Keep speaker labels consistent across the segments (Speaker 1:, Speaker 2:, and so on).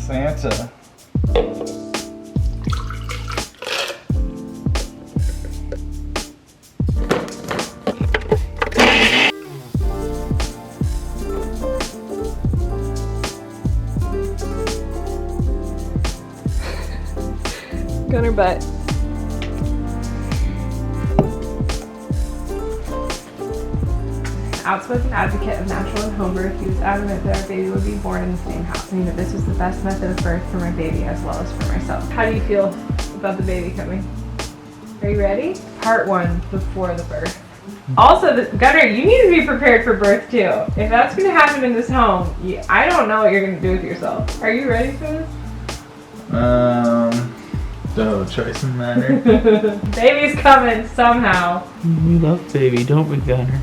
Speaker 1: Santa.
Speaker 2: Go on her butt. Outspoken advocate of natural and home birth, he was adamant that our baby would be born in the same house, and that this was the best method of birth for my baby as well as for myself. How do you feel about the baby coming? Are you ready? Part 1, before the birth. Also, Gunnar, you need to be prepared for birth too. If that's going to happen in this home, I don't know what you're going to do with yourself. Are you ready for this?
Speaker 1: No choice in the matter.
Speaker 2: Baby's coming somehow.
Speaker 1: We love baby, don't we, Gunnar?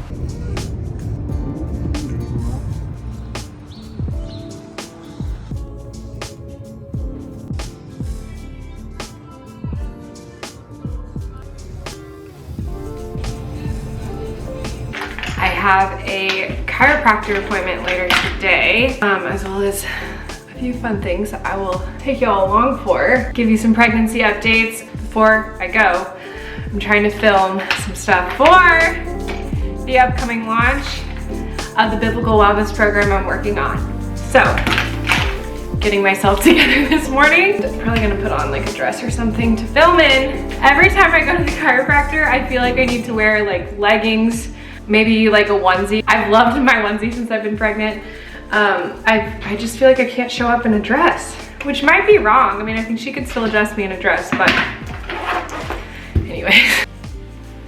Speaker 2: I have a chiropractor appointment later today, as well as a few fun things that I will take y'all along for. Give you some pregnancy updates before I go. I'm trying to film some stuff for the upcoming launch of the biblical wellness program I'm working on. So, getting myself together this morning. Probably gonna put on like a dress or something to film in. Every time I go to the chiropractor, I feel like I need to wear like leggings, maybe like a onesie. I've loved my onesie since I've been pregnant. I just feel like I can't show up in a dress, which might be wrong. I mean, I think she could still adjust me in a dress, but anyways.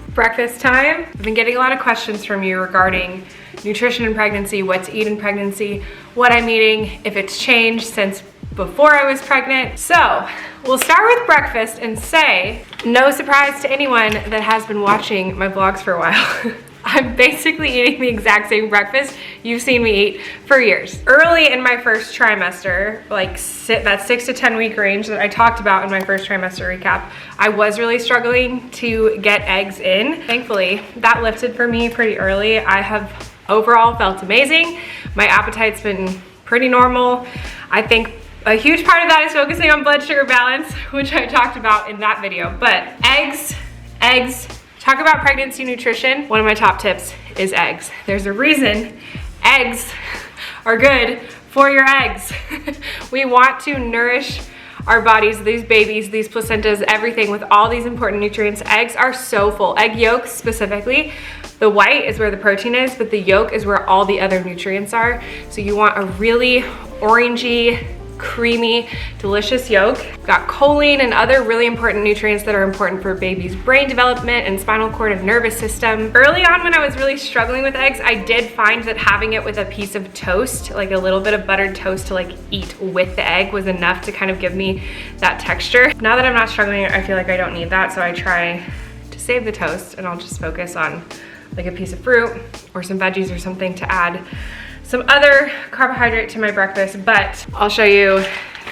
Speaker 2: Breakfast time. I've been getting a lot of questions from you regarding nutrition in pregnancy, what to eat in pregnancy, what I'm eating, if it's changed since before I was pregnant. So we'll start with breakfast and say, no surprise to anyone that has been watching my vlogs for a while. I'm basically eating the exact same breakfast you've seen me eat for years. Early in my first trimester, like that 6 to 10 week range that I talked about in my first trimester recap, I was really struggling to get eggs in. Thankfully, that lifted for me pretty early. I have overall felt amazing. My appetite's been pretty normal. I think a huge part of that is focusing on blood sugar balance, which I talked about in that video. But eggs, talk about pregnancy nutrition. One of my top tips is eggs. There's a reason eggs are good for your eggs. We want to nourish our bodies, these babies, these placentas, everything with all these important nutrients. Eggs are so full. Egg yolks specifically, the white is where the protein is, but the yolk is where all the other nutrients are. So you want a really orangey, creamy, delicious yolk. Got choline and other really important nutrients that are important for baby's brain development and spinal cord and nervous system. Early on when I was really struggling with eggs, I did find that having it with a piece of toast, like a little bit of buttered toast to like eat with the egg, was enough to kind of give me that texture. Now that I'm not struggling, I feel like I don't need that, so I try to save the toast and I'll just focus on like a piece of fruit or some veggies or something to add some other carbohydrate to my breakfast. But I'll show you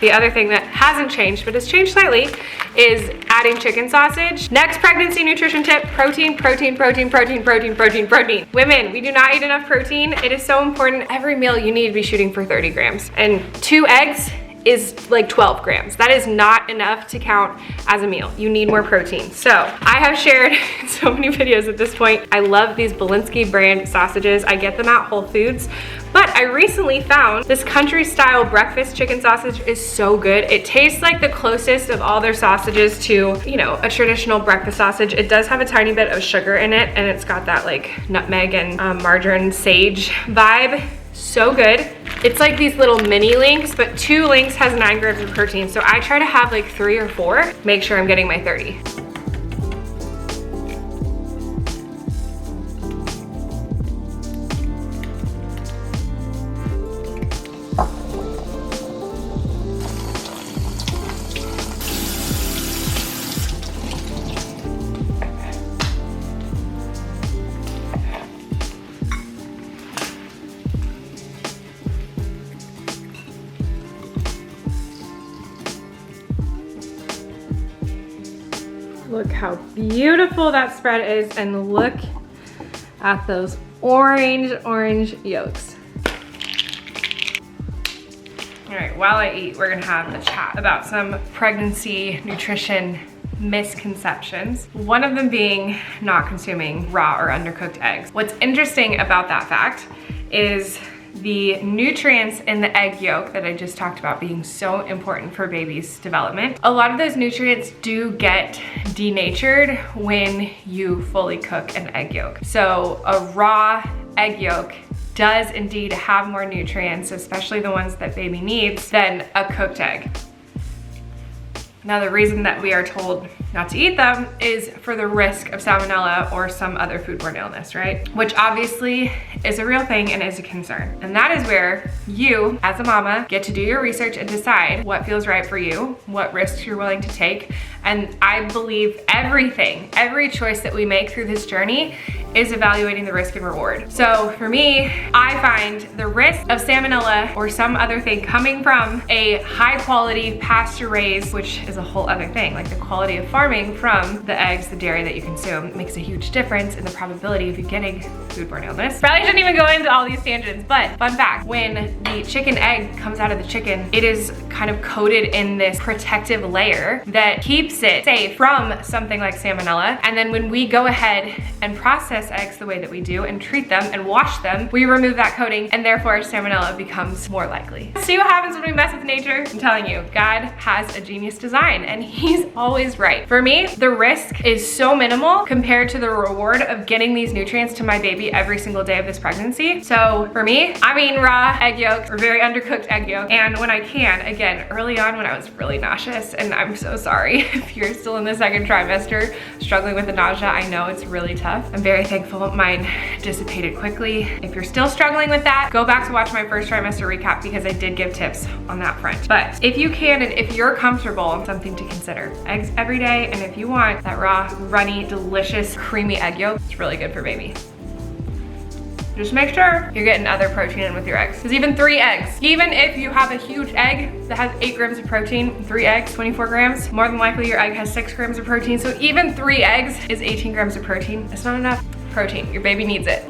Speaker 2: the other thing that hasn't changed, but has changed slightly, is adding chicken sausage. Next pregnancy nutrition tip: protein, protein, protein, protein, protein, protein, protein. Women, we do not eat enough protein. It is so important. Every meal you need to be shooting for 30 grams. And 2 eggs is like 12 grams. That is not enough to count as a meal. You need more protein. So I have shared so many videos at this point. I love these Belinsky brand sausages. I get them at Whole Foods, but I recently found this country style breakfast chicken sausage is so good. It tastes like the closest of all their sausages to, you know, a traditional breakfast sausage. It does have a tiny bit of sugar in it, and it's got that like nutmeg and margarine sage vibe. So good. It's like these little mini links, but 2 links has 9 grams of protein. So I try to have like 3 or 4, make sure I'm getting my 30. Look how beautiful that spread is, and look at those orange yolks. while I eat, we're gonna have a chat about some pregnancy nutrition misconceptions. One of them being not consuming raw or undercooked eggs. What's interesting about that fact is the nutrients in the egg yolk that I just talked about being so important for baby's development. A lot of those nutrients do get denatured when you fully cook an egg yolk. So a raw egg yolk does indeed have more nutrients, especially the ones that baby needs, than a cooked egg. Now, the reason that we are told not to eat them is for the risk of salmonella or some other foodborne illness, right? Which obviously is a real thing and is a concern. And that is where you, as a mama, get to do your research and decide what feels right for you, what risks you're willing to take. And I believe every choice that we make through this journey is evaluating the risk and reward. So for me, I find the risk of salmonella or some other thing coming from a high quality pasture raised, which is a whole other thing, like the quality of farming from the eggs, the dairy that you consume makes a huge difference in the probability of you getting foodborne illness. Probably shouldn't even go into all these tangents, but fun fact, when the chicken egg comes out of the chicken, it is kind of coated in this protective layer that keeps it safe from something like salmonella. And then when we go ahead and process eggs the way that we do and treat them and wash them, we remove that coating and therefore salmonella becomes more likely. See what happens when we mess with nature? I'm telling you, God has a genius design and he's always right. For me, the risk is so minimal compared to the reward of getting these nutrients to my baby every single day of this pregnancy. So for me, I'm eating raw egg yolks or very undercooked egg yolk. And when I can, again, early on when I was really nauseous, and I'm so sorry if you're still in the second trimester struggling with the nausea, I know it's really tough. I'm very thankful mine dissipated quickly. If you're still struggling with that, go back to watch my first trimester recap because I did give tips on that front. But if you can and if you're comfortable, something to consider. Eggs every day, and if you want that raw, runny, delicious, creamy egg yolk, it's really good for baby. Just make sure you're getting other protein in with your eggs. Because even 3 eggs, even if you have a huge egg that has 8 grams of protein, 3 eggs, 24 grams, more than likely your egg has 6 grams of protein. So even 3 eggs is 18 grams of protein. It's not enough protein. Your baby needs it.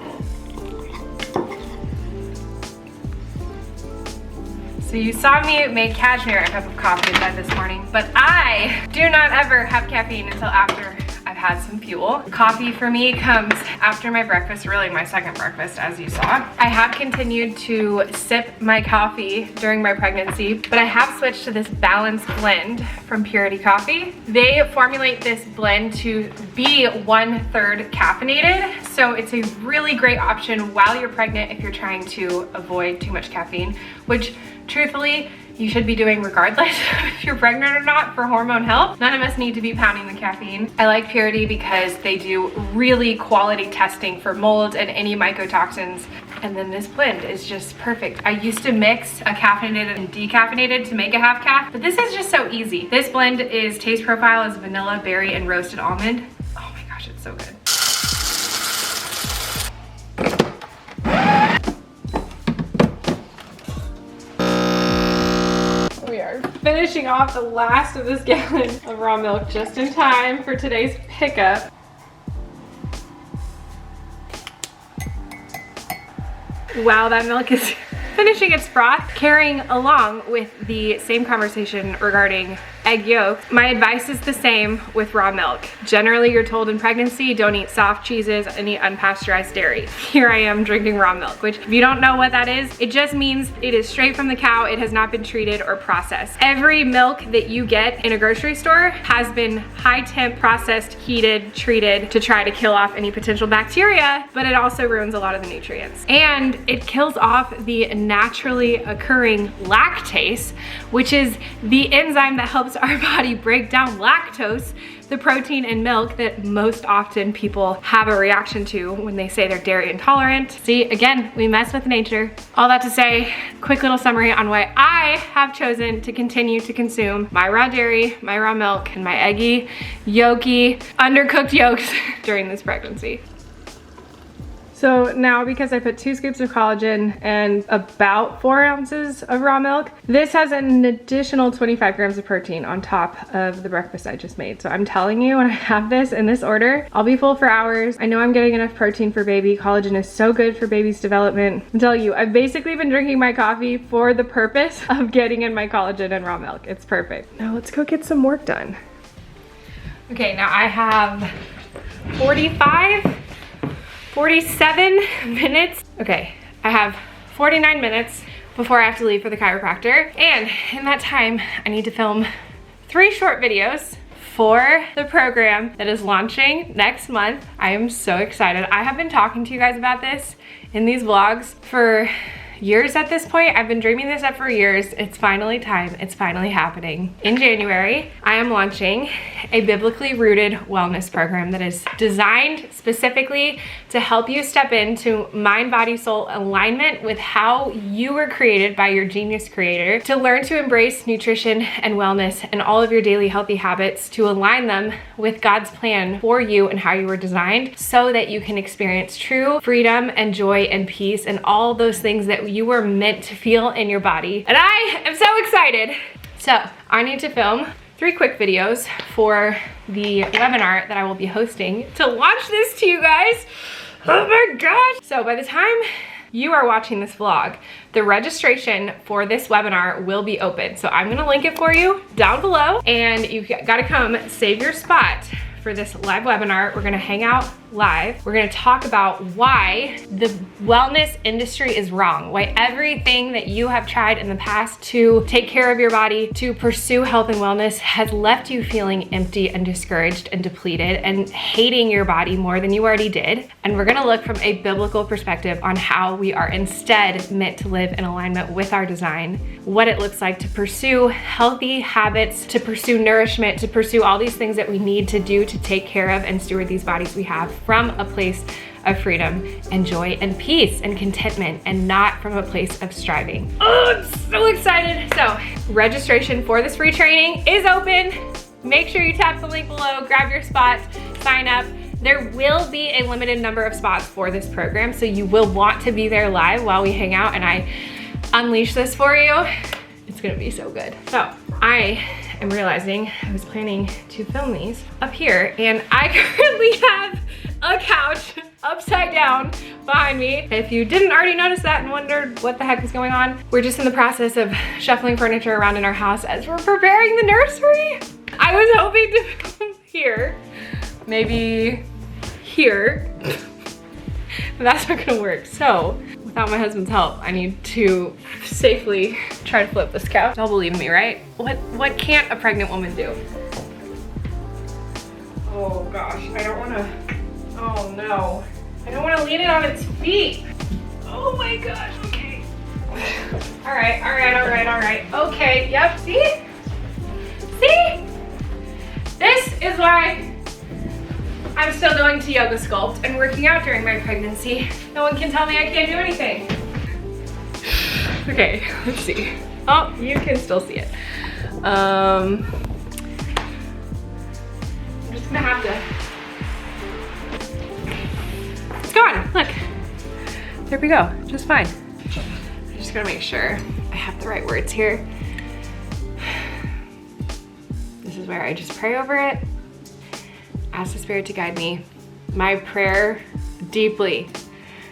Speaker 2: So you saw me make Cashmere a cup of coffee in bed this morning, but I do not ever have caffeine until after I've had some fuel. Coffee for me comes after my breakfast, really my second breakfast, as you saw. I have continued to sip my coffee during my pregnancy, but I have switched to this balanced blend from Purity Coffee. They formulate this blend to be 1/3 caffeinated, so it's a really great option while you're pregnant if you're trying to avoid too much caffeine, which truthfully, you should be doing regardless if you're pregnant or not for hormone health. None of us need to be pounding the caffeine. I like Purity because they do really quality testing for mold and any mycotoxins. And then this blend is just perfect. I used to mix a caffeinated and decaffeinated to make a half calf, but this is just so easy. This blend is taste profile is vanilla, berry, and roasted almond. Oh my gosh, it's so good. Finishing off the last of this gallon of raw milk just in time for today's pickup. Wow, that milk is finishing its froth. Carrying along with the same conversation regarding egg yolk, my advice is the same with raw milk. Generally, you're told in pregnancy, don't eat soft cheeses and eat unpasteurized dairy. Here I am drinking raw milk, which if you don't know what that is, it just means it is straight from the cow. It has not been treated or processed. Every milk that you get in a grocery store has been high temp, processed, heated, treated to try to kill off any potential bacteria, but it also ruins a lot of the nutrients. And it kills off the naturally occurring lactase, which is the enzyme that helps our body break down lactose, the protein in milk that most often people have a reaction to when they say they're dairy intolerant. See, again, we mess with nature. All that to say, quick little summary on why I have chosen to continue to consume my raw dairy, my raw milk, and my eggy, yolky, undercooked yolks during this pregnancy. So now, because I put 2 scoops of collagen and about 4 ounces of raw milk, this has an additional 25 grams of protein on top of the breakfast I just made. So I'm telling you, when I have this in this order, I'll be full for hours. I know I'm getting enough protein for baby. Collagen is so good for baby's development. I'm telling you, I've basically been drinking my coffee for the purpose of getting in my collagen and raw milk. It's perfect. Now let's go get some work done. Okay, now I have 47 minutes. Okay, I have 49 minutes before I have to leave for the chiropractor. And in that time, I need to film 3 short videos for the program that is launching next month. I am so excited. I have been talking to you guys about this in these vlogs for years at this point. I've been dreaming this up for years. It's finally time. It's finally happening. In January, I am launching a biblically rooted wellness program that is designed specifically to help you step into mind, body, soul alignment with how you were created by your genius creator, to learn to embrace nutrition and wellness and all of your daily healthy habits, to align them with God's plan for you and how you were designed, so that you can experience true freedom and joy and peace and all those things that you were meant to feel in your body. And I am so excited. So I need to film 3 quick videos for the webinar that I will be hosting to launch this to you guys. Oh my gosh. So by the time you are watching this vlog, the registration for this webinar will be open. So I'm gonna link it for you down below, and you gotta come save your spot for this live webinar. We're gonna hang out live. We're gonna talk about why the wellness industry is wrong, why everything that you have tried in the past to take care of your body, to pursue health and wellness, has left you feeling empty and discouraged and depleted and hating your body more than you already did. And we're gonna look from a biblical perspective on how we are instead meant to live in alignment with our design, what it looks like to pursue healthy habits, to pursue nourishment, to pursue all these things that we need to do to take care of and steward these bodies we have from a place of freedom and joy and peace and contentment, and not from a place of striving. Oh, I'm so excited. So registration for this free training is open. Make sure you tap the link below, grab your spot, sign up. There will be a limited number of spots for this program, so you will want to be there live while we hang out and I unleash this for you. It's gonna be so good. So I am realizing I was planning to film these up here, and I currently have a couch upside down behind me. If you didn't already notice that and wondered what the heck is going on, we're just in the process of shuffling furniture around in our house as we're preparing the nursery. I was hoping to film here, maybe here. That's not gonna work. So without my husband's help, I need to safely try to flip this couch. Y'all believe me, right? What can't a pregnant woman do? Oh gosh, I don't wanna, oh no. I don't wanna lean it on its feet. Oh my gosh, okay. All right. Okay, yep, see? See? This is why I'm still going to yoga sculpt and working out during my pregnancy. No one can tell me I can't do anything. Okay, let's see. Oh, you can still see it. I'm just gonna have to. It's gone, look. There we go, just fine. I'm just gonna make sure I have the right words here. This is where I just pray over it. Ask the Spirit to guide me. My prayer, deeply,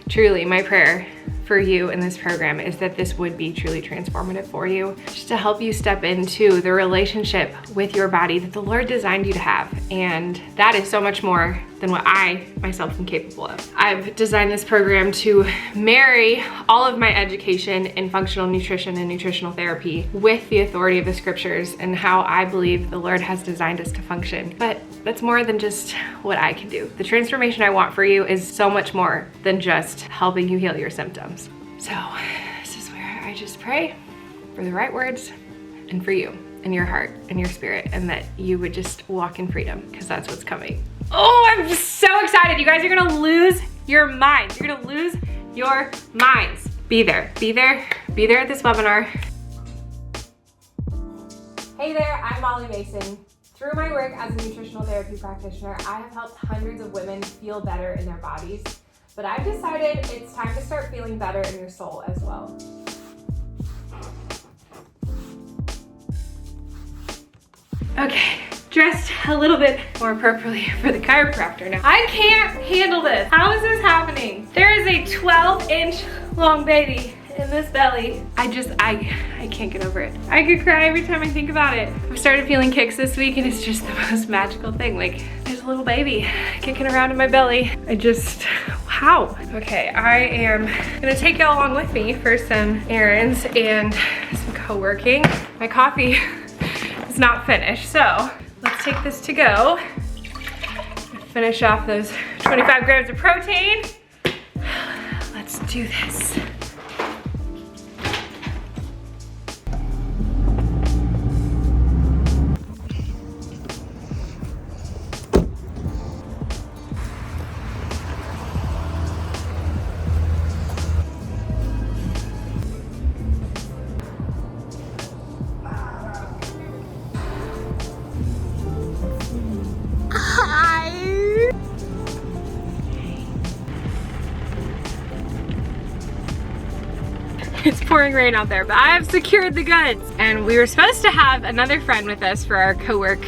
Speaker 2: truly, my prayer for you in this program is that this would be truly transformative for you, just to help you step into the relationship with your body that the Lord designed you to have. And that is so much more than what I myself am capable of. I've designed this program to marry all of my education in functional nutrition and nutritional therapy with the authority of the scriptures and how I believe the Lord has designed us to function. But that's more than just what I can do. The transformation I want for you is so much more than just helping you heal your symptoms. So this is where I just pray for the right words and for you and your heart and your spirit, and that you would just walk in freedom, because that's what's coming. Oh, I'm just so excited. You guys are gonna lose your minds. You're gonna lose your minds. Be there, be there, be there at this webinar. Hey there, I'm Mollie Mason. Through my work as a nutritional therapy practitioner, I have helped hundreds of women feel better in their bodies. but I've decided it's time to start feeling better in your soul as well. Okay, dressed a little bit more appropriately for the chiropractor now. I can't handle this. How is this happening? There is a 12-inch long baby in this belly. I can't get over it. I could cry every time I think about it. I've started feeling kicks this week and it's just the most magical thing. Like, there's a little baby kicking around in my belly. Wow. Okay, I am gonna take y'all along with me for some errands and some co-working. My coffee is not finished, so let's take this to go. Finish off those 25 grams of protein. Let's do this. It's pouring rain out there, but I have secured the goods. And we were supposed to have another friend with us for our co-work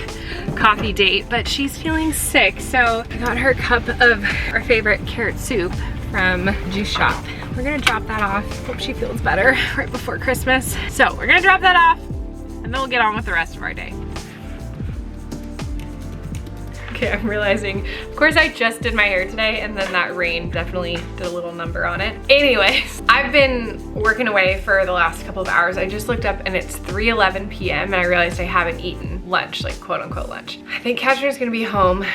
Speaker 2: coffee date, but she's feeling sick. So I got her a cup of our favorite carrot soup from Juice Shop. We're gonna drop that off. Hope she feels better right before Christmas. So we're gonna drop that off and then we'll get on with the rest of our day. Okay, I'm realizing, of course I just did my hair today and then that rain definitely did a little number on it. Anyways, I've been working away for the last couple of hours. I just looked up and it's 3:11 p.m. and I realized I haven't eaten lunch, like quote unquote lunch. I think Catcher's gonna be home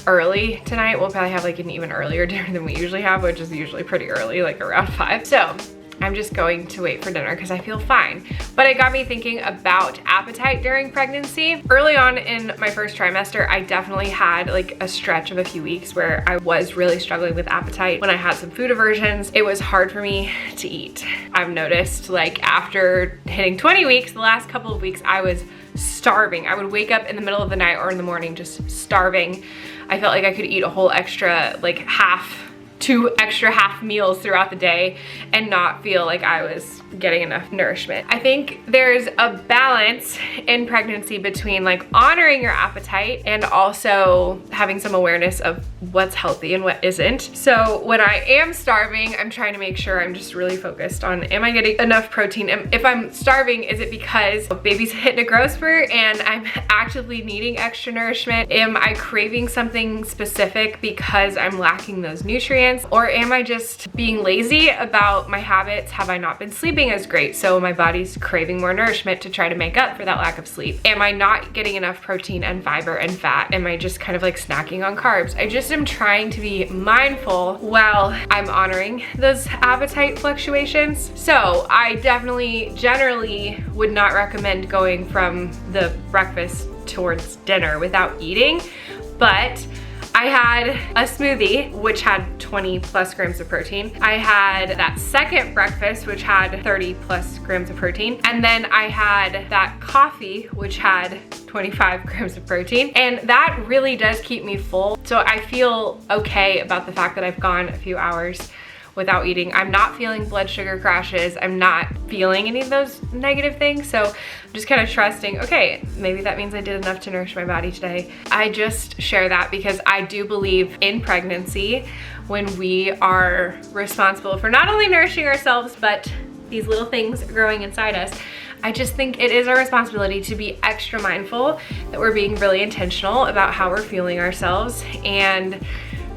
Speaker 2: early tonight. We'll probably have like an even earlier dinner than we usually have, which is usually pretty early, like around 5. So I'm just going to wait for dinner because I feel fine. But it got me thinking about appetite during pregnancy. Early on in my first trimester, I definitely had like a stretch of a few weeks where I was really struggling with appetite. When I had some food aversions, it was hard for me to eat. I've noticed like after hitting 20 weeks, the last couple of weeks, I was starving. I would wake up in the middle of the night or in the morning just starving. I felt like I could eat a whole extra, like 2 extra half meals throughout the day and not feel like I was getting enough nourishment. I think there's a balance in pregnancy between like honoring your appetite and also having some awareness of what's healthy and what isn't. So when I am starving, I'm trying to make sure I'm just really focused on, am I getting enough protein? And if I'm starving, is it because baby's hitting a growth spurt and I'm actively needing extra nourishment? Am I craving something specific because I'm lacking those nutrients? Or am I just being lazy about my habits? Have I not been sleeping as great, so my body's craving more nourishment to try to make up for that lack of sleep? Am I not getting enough protein and fiber and fat? Am I just kind of like snacking on carbs? I just am trying to be mindful while I'm honoring those appetite fluctuations. So I definitely generally would not recommend going from the breakfast towards dinner without eating, but I had a smoothie, which had 20 plus grams of protein. I had that second breakfast, which had 30 plus grams of protein. And then I had that coffee, which had 25 grams of protein. And that really does keep me full. So I feel okay about the fact that I've gone a few hours without eating. I'm not feeling blood sugar crashes. I'm not feeling any of those negative things. So I'm just kind of trusting, okay, maybe that means I did enough to nourish my body today. I just share that because I do believe in pregnancy when we are responsible for not only nourishing ourselves, but these little things growing inside us. I just think it is our responsibility to be extra mindful that we're being really intentional about how we're fueling ourselves. And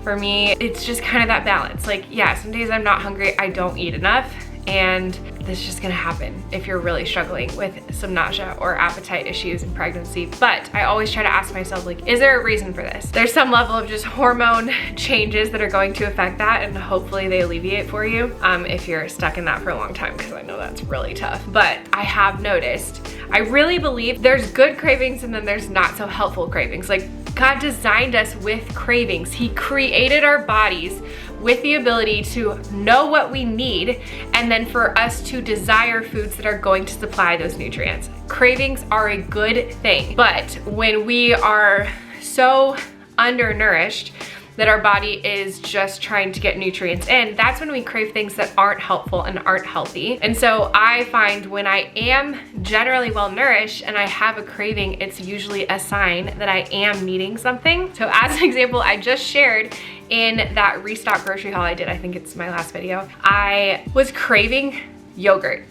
Speaker 2: for me, it's just kind of that balance. Like, yeah, some days I'm not hungry, I don't eat enough, and this is just gonna happen if you're really struggling with some nausea or appetite issues in pregnancy. But I always try to ask myself, like, is there a reason for this? There's some level of just hormone changes that are going to affect that, and hopefully they alleviate for you if you're stuck in that for a long time, because I know that's really tough. But I have noticed, I really believe there's good cravings and then there's not so helpful cravings. Like, God designed us with cravings. He created our bodies with the ability to know what we need and then for us to desire foods that are going to supply those nutrients. Cravings are a good thing, but when we are so undernourished that our body is just trying to get nutrients in, that's when we crave things that aren't helpful and aren't healthy. And so I find when I am generally well nourished and I have a craving, it's usually a sign that I am needing something. So as an example, I just shared in that restock grocery haul I did, I think it's my last video, I was craving yogurt.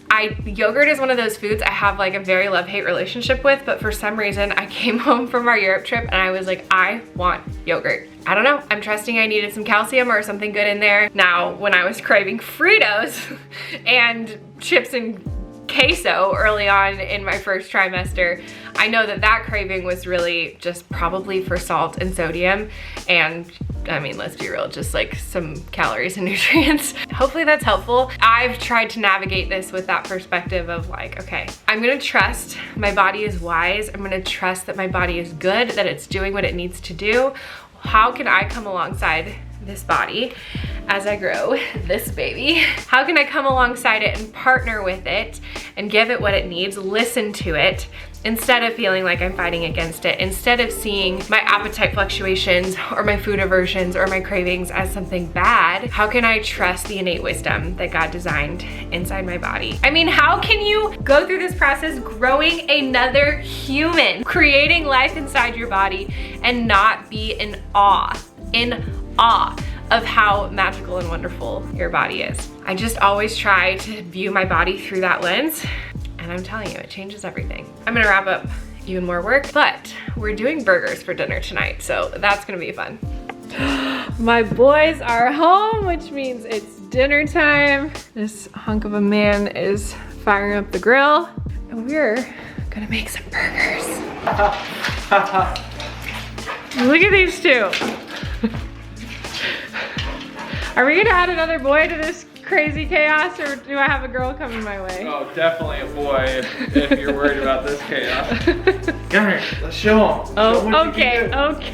Speaker 2: Yogurt is one of those foods I have like a very love-hate relationship with, but for some reason I came home from our Europe trip and I was like, I want yogurt. I don't know, I'm trusting I needed some calcium or something good in there. Now, when I was craving Fritos and chips and queso early on in my first trimester, I know that that craving was really just probably for salt and sodium, and I mean, let's be real, just like some calories and nutrients. Hopefully that's helpful. I've tried to navigate this with that perspective of like, okay, I'm gonna trust my body is wise. I'm gonna trust that my body is good, that it's doing what it needs to do. How can I come alongside this body as I grow this baby? How can I come alongside it and partner with it and give it what it needs, listen to it, instead of feeling like I'm fighting against it, instead of seeing my appetite fluctuations or my food aversions or my cravings as something bad? How can I trust the innate wisdom that God designed inside my body? I mean, how can you go through this process growing another human, creating life inside your body, and not be in awe of how magical and wonderful your body is? I just always try to view my body through that lens, and I'm telling you, it changes everything. I'm gonna wrap up even more work, but we're doing burgers for dinner tonight, so that's gonna be fun. My boys are home, which means it's dinner time. This hunk of a man is firing up the grill, and we're gonna make some burgers. Look at these two. Are we gonna add another boy to this crazy chaos, or do I have a girl coming my way?
Speaker 1: Oh, definitely a boy if you're worried about this chaos. Come here, let's show him.
Speaker 2: Oh, okay, okay.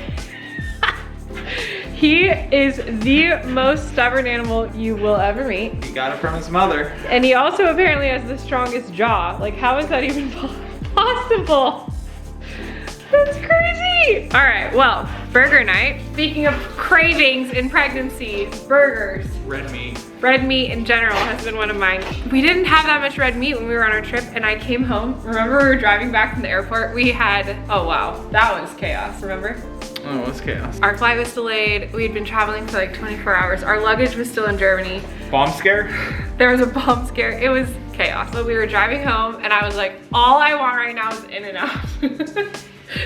Speaker 2: He is the most stubborn animal you will ever meet.
Speaker 1: He got it from his mother.
Speaker 2: And he also apparently has the strongest jaw. Like, how is that even possible? That's crazy. All right, well, burger night. Speaking of cravings in pregnancy, burgers.
Speaker 1: Red meat.
Speaker 2: Red meat in general has been one of mine. We didn't have that much red meat when we were on our trip, and I came home. Remember we were driving back from the airport? We had, oh wow, that was chaos, remember?
Speaker 1: Oh, it was chaos.
Speaker 2: Our flight was delayed. We had been traveling for like 24 hours. Our luggage was still in Germany.
Speaker 1: Bomb scare?
Speaker 2: There was a bomb scare. It was chaos. So we were driving home, and I was like, all I want right now is In-N-Out.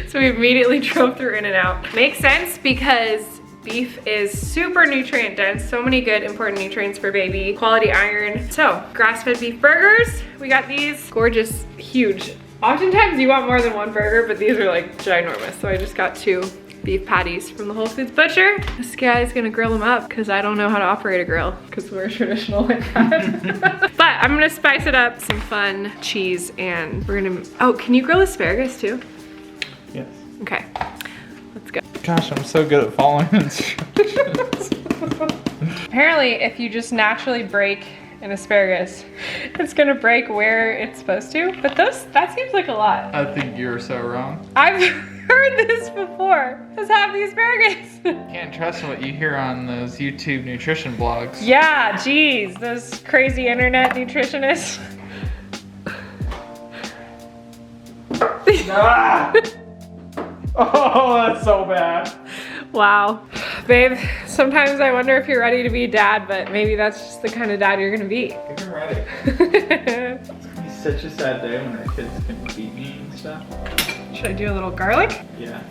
Speaker 2: So we immediately drove through In-N-Out. Makes sense because beef is super nutrient dense, so many good important nutrients for baby, quality iron. So grass-fed beef burgers, we got these gorgeous, huge. Oftentimes you want more than one burger, but these are like ginormous. So I just got 2 beef patties from the Whole Foods butcher. This guy's gonna grill them up because I don't know how to operate a grill because we're traditional like that. But I'm gonna spice it up, some fun cheese, and we're gonna, oh, can you grill asparagus too?
Speaker 1: Yes.
Speaker 2: Okay, let's go.
Speaker 1: Gosh, I'm so good at following instructions.
Speaker 2: Apparently, if you just naturally break an asparagus, it's gonna break where it's supposed to, but that seems like a lot.
Speaker 1: I think you're so wrong.
Speaker 2: I've heard this before. Just have the asparagus.
Speaker 1: Can't trust what you hear on those YouTube nutrition blogs.
Speaker 2: Yeah, geez, those crazy internet nutritionists.
Speaker 1: Ah! Oh, that's so bad.
Speaker 2: Wow. Babe, sometimes I wonder if you're ready to be a dad, but maybe that's just the kind of dad you're gonna be.
Speaker 1: I think I'm ready. It's gonna be such a sad day when our kids can beat me and stuff.
Speaker 2: Should I do a little garlic?
Speaker 1: Yeah.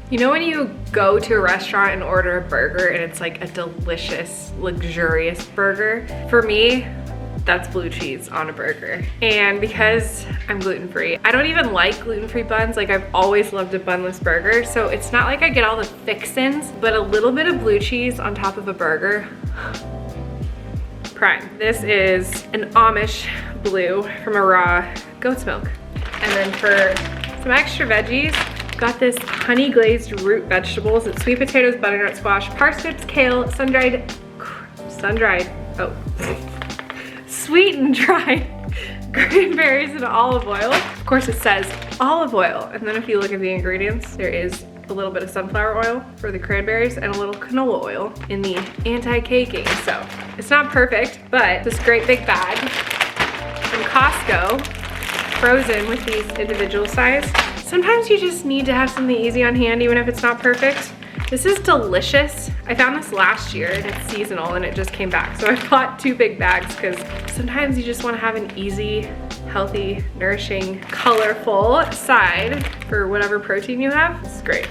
Speaker 2: You know when you go to a restaurant and order a burger and it's like a delicious, luxurious burger? For me, that's blue cheese on a burger. And because I'm gluten-free, I don't even like gluten-free buns. Like, I've always loved a bunless burger. So it's not like I get all the fixins, but a little bit of blue cheese on top of a burger. Prime. This is an Amish blue from a raw goat's milk. And then for some extra veggies, got this honey glazed root vegetables. It's sweet potatoes, butternut squash, parsnips, kale, sweet and dried cranberries and olive oil. Of course it says olive oil. And then if you look at the ingredients, there is a little bit of sunflower oil for the cranberries and a little canola oil in the anti-caking. So it's not perfect, but this great big bag from Costco, frozen with these individual size. Sometimes you just need to have something easy on hand, even if it's not perfect. This is delicious. I found this last year and it's seasonal and it just came back. So I bought 2 big bags because sometimes you just want to have an easy, healthy, nourishing, colorful side for whatever protein you have. It's great.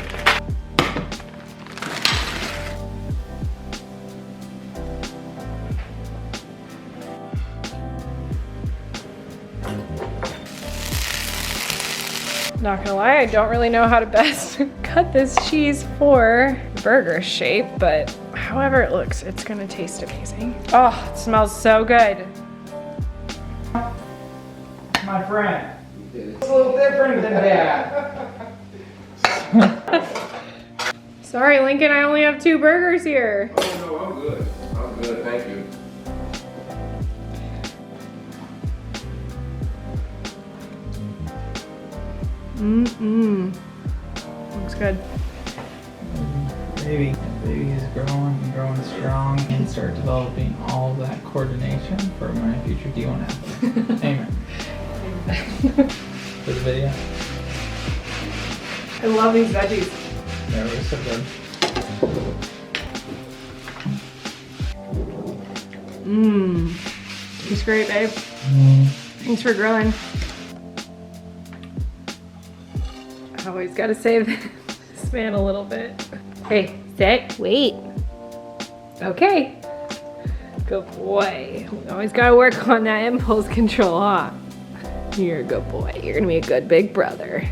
Speaker 2: Not gonna lie, I don't really know how to best cut this cheese for burger shape, but however it looks, it's gonna taste amazing. Oh, it smells so good.
Speaker 1: My friend, it's a little different than that.
Speaker 2: Sorry, Lincoln, I only have 2 burgers here.
Speaker 3: Oh no, I'm good. I'm good, thank you.
Speaker 2: Looks good.
Speaker 1: Baby is growing and growing strong and start developing all of that coordination for my future D1 athlete. Amen. For the video.
Speaker 2: I love these veggies.
Speaker 1: They were so good.
Speaker 2: Tastes great, babe. Thanks for grilling. I always gotta save this man a little bit. Hey, sit, wait. Okay. Good boy. We always gotta work on that impulse control, huh? You're a good boy. You're gonna be a good big brother.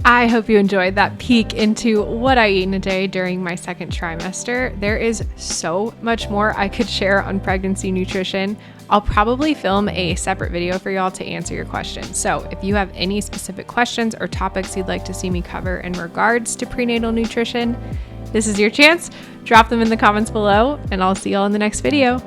Speaker 2: I hope you enjoyed that peek into what I eat in a day during my 2nd trimester. There is so much more I could share on pregnancy nutrition. I'll probably film a separate video for y'all to answer your questions. So if you have any specific questions or topics you'd like to see me cover in regards to prenatal nutrition, this is your chance. Drop them in the comments below and I'll see y'all in the next video.